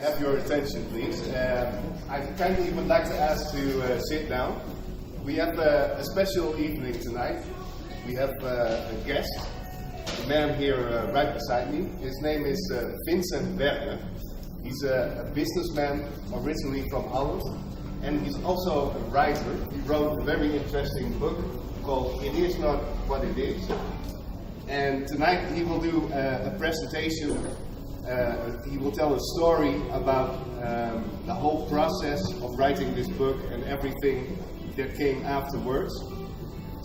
Have your attention, please. I kindly would like to ask to sit down. We have a special evening tonight. We have a guest, a man here right beside me. His name is Vincent Werner. He's a businessman originally from Holland, and he's also a writer. He wrote a very interesting book called It Is Not What It Is. And tonight he will do a presentation. He will tell a story about the whole process of writing this book and everything that came afterwards.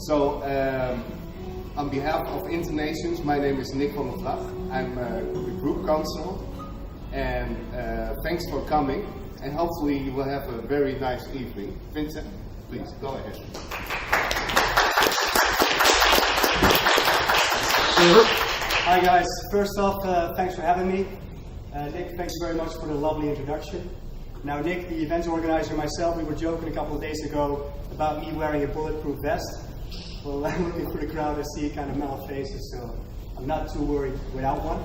So, on behalf of Internations, my name is Nick van der Vlag. I'm the group counsel, and thanks for coming. And hopefully you will have a very nice evening. Vincent, please go ahead. Hi guys, first off, thanks for having me. Nick, thanks very much for the lovely introduction. Now Nick, the event organizer, myself, we were joking a couple of days ago about me wearing a bulletproof vest. Well, I'm looking for the crowd, I see kind of metal faces, so I'm not too worried without one.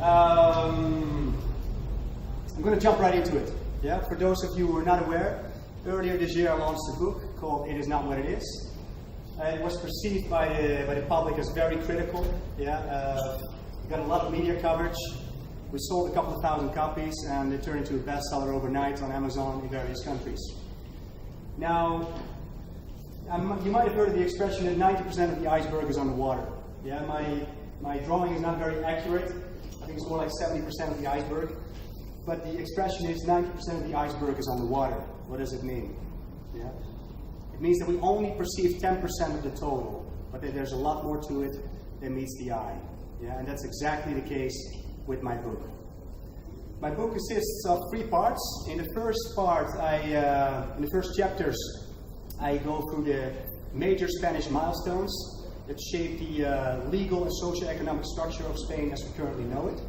I'm going to jump right into it. Yeah, for those of you who are not aware, earlier this year I launched a book called It Is Not What It Is. It was perceived by the public as very critical. Yeah, we got a lot of media coverage. We sold a couple of thousand copies, and it turned into a bestseller overnight on Amazon in various countries. Now, you might have heard of the expression that 90% of the iceberg is underwater. Yeah, my drawing is not very accurate. I think it's more like 70% of the iceberg. But the expression is 90% of the iceberg is underwater. What does it mean? Yeah. It means that we only perceive 10% of the total, but that there's a lot more to it than meets the eye. Yeah, and that's exactly the case with my book. My book consists of 3 parts. In the first part, in the first chapters, I go through the major Spanish milestones that shape the legal and socio-economic structure of Spain as we currently know it.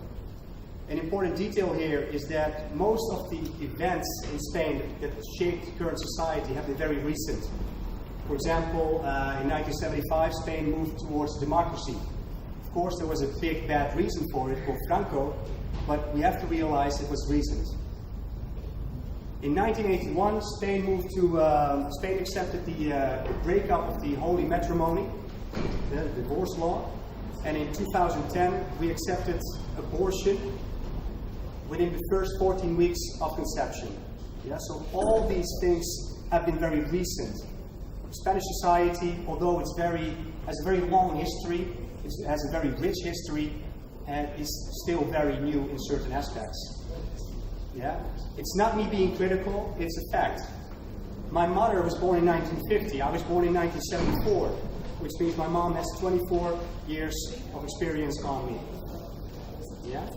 An important detail here is that most of the events in Spain that shaped current society have been very recent. For example, in 1975, Spain moved towards democracy. Of course, there was a big bad reason for it, called Franco, but we have to realize it was recent. In 1981, Spain accepted the breakup of the holy matrimony, the divorce law, and in 2010, we accepted abortion within the first 14 weeks of conception. Yeah, so all these things have been very recent. Spanish society, although has a very long history, it has a very rich history, and is still very new in certain aspects. Yeah, it's not me being critical; it's a fact. My mother was born in 1950. I was born in 1974, which means my mom has 24 years of experience on me. Yeah.